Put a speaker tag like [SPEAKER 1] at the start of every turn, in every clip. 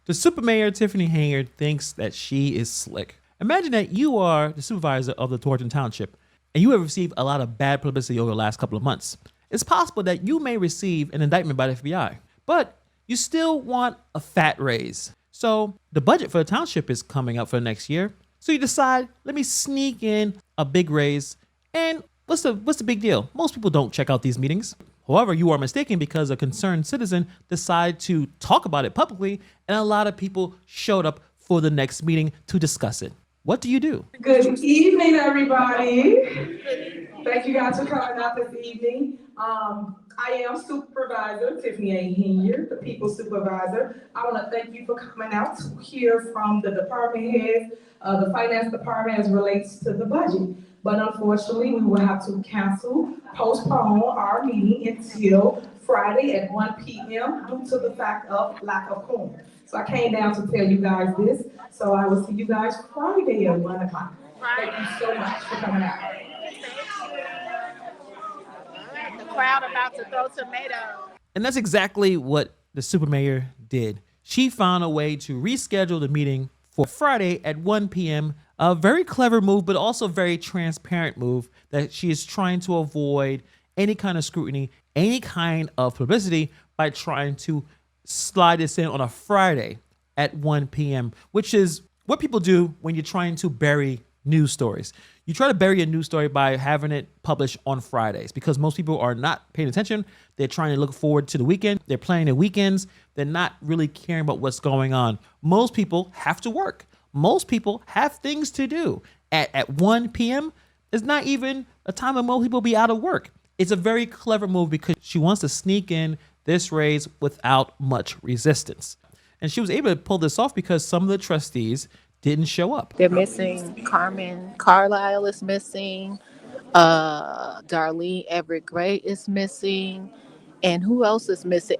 [SPEAKER 1] The super mayor, Tiffany Henyard, thinks that she is slick. Imagine that you are the supervisor of the Thornton Township and you have received a lot of bad publicity over the last couple of months. It's possible that you may receive an indictment by the FBI, but you still want a fat raise. So the budget for the township is coming up for next year. So you decide, let me sneak in a big raise. And what's the big deal? Most people don't check out these meetings. However, you are mistaken because a concerned citizen decided to talk about it publicly, and a lot of people showed up for the next meeting to discuss it. What do you do?
[SPEAKER 2] Good evening, everybody. Thank you guys for coming out this evening. I am Supervisor Tiffany Henyard, the People Supervisor. I want to thank you for coming out to hear from the department heads, the finance department as relates to the budget. But unfortunately, we will have to postpone our meeting until Friday at 1 p.m. due to the fact of lack of quorum. So I came down to tell you guys this. So I will see you guys Friday at 1 o'clock. Thank you so much for coming out.
[SPEAKER 3] The crowd about to throw tomatoes.
[SPEAKER 1] And that's exactly what the super mayor did. She found a way to reschedule the meeting for Friday at 1 p.m. A very clever move, but also very transparent move that she is trying to avoid any kind of scrutiny, any kind of publicity by trying to slide this in on a Friday at 1 p.m., which is what people do when you're trying to bury news stories. You try to bury a news story by having it published on Fridays because most people are not paying attention. They're trying to look forward to the weekend. They're planning their weekends. They're not really caring about what's going on. Most people have to work. Most people have things to do. At 1 p.m. is not even a time when most people be out of work. It's a very clever move because she wants to sneak in this raise without much resistance. And she was able to pull this off because some of the trustees didn't show up.
[SPEAKER 3] They're missing. Carmen Carlisle is missing. Darlene Everett Gray is missing. And who else is missing?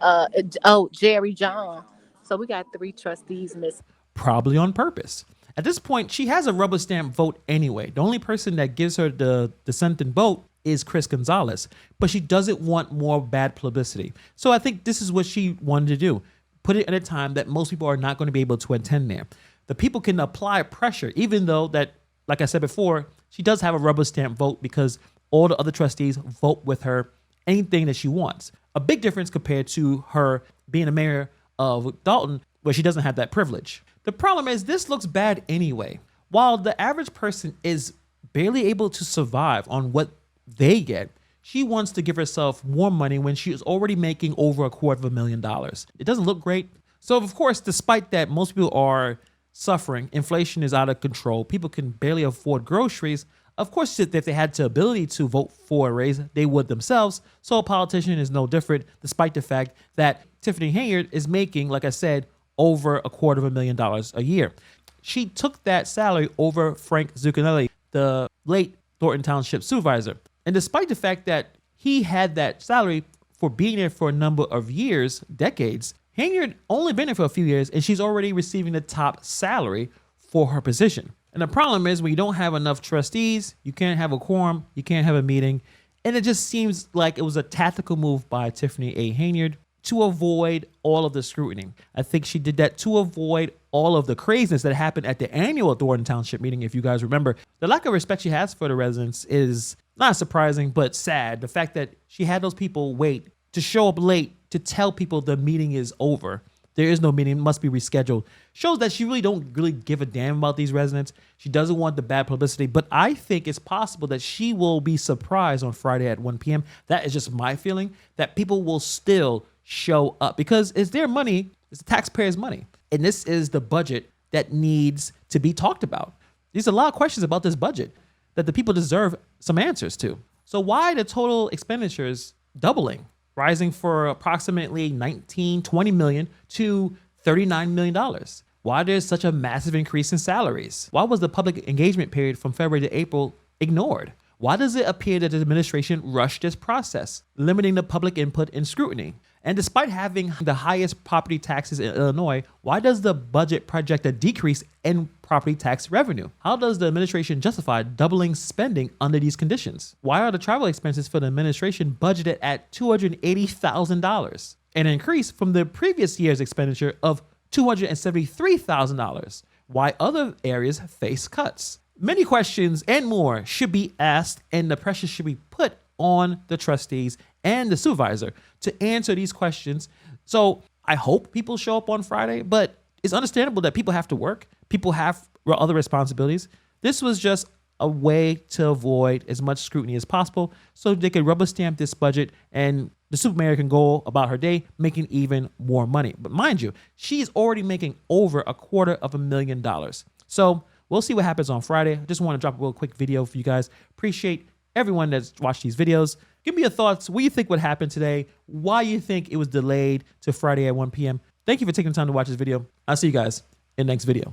[SPEAKER 3] Jerry John. So we got 3 trustees missing.
[SPEAKER 1] Probably on purpose. At this point, she has a rubber stamp vote anyway. The only person that gives her the dissenting vote is Chris Gonzalez, but she doesn't want more bad publicity. So I think this is what she wanted to do. Put it at a time that most people are not going to be able to attend there. The people can apply pressure, even though that, like I said before, she does have a rubber stamp vote because all the other trustees vote with her anything that she wants. A big difference compared to her being a mayor of Dalton, where she doesn't have that privilege. The problem is this looks bad anyway. While the average person is barely able to survive on what they get, she wants to give herself more money when she is already making over $250,000. It doesn't look great. So of course, despite that, most people are suffering. Inflation is out of control. People can barely afford groceries. Of course, if they had the ability to vote for a raise, they would themselves. So a politician is no different, despite the fact that Tiffany Henyard is making, like I said, over $250,000 a year. She took that salary over Frank Zuccarelli, the late Thornton Township supervisor. And despite the fact that he had that salary for being there for a number of years, decades, Henyard only been there for a few years and she's already receiving the top salary for her position. And the problem is when you don't have enough trustees, you can't have a quorum, you can't have a meeting. And it just seems like it was a tactical move by Tiffany A. Henyard to avoid all of the scrutiny. I think she did that to avoid all of the craziness that happened at the annual Thornton Township meeting. If you guys remember, the lack of respect she has for the residents is not surprising, but sad. The fact that she had those people wait to show up late to tell people the meeting is over. There is no meeting, it must be rescheduled. Shows that she really don't really give a damn about these residents. She doesn't want the bad publicity, but I think it's possible that she will be surprised on Friday at 1 p.m. That is just my feeling, that people will still show up because it's their money, it's the taxpayers' money. And this is the budget that needs to be talked about. There's a lot of questions about this budget that the people deserve some answers to. So why the total expenditures doubling, rising for approximately 20 million to $39 million? Why there's such a massive increase in salaries? Why was the public engagement period from February to April ignored? Why does it appear that the administration rushed this process, limiting the public input and scrutiny? And despite having the highest property taxes in Illinois, why does the budget project a decrease in property tax revenue? How does the administration justify doubling spending under these conditions? Why are the travel expenses for the administration budgeted at $280,000, an increase from the previous year's expenditure of $273,000. Why other areas face cuts. Many questions and more should be asked, and the pressure should be put on the trustees and the supervisor to answer these questions. So I hope people show up on Friday, but it's understandable that people have to work. People have other responsibilities. This was just a way to avoid as much scrutiny as possible so they could rubber stamp this budget and the super mayor can go about her day making even more money. But mind you, she's already making over $250,000. So we'll see what happens on Friday. I just want to drop a real quick video for you guys. Appreciate everyone that's watched these videos. Give me your thoughts. What you think would happen today? Why you think it was delayed to Friday at 1 p.m. Thank you for taking the time to watch this video. I'll see you guys in the next video.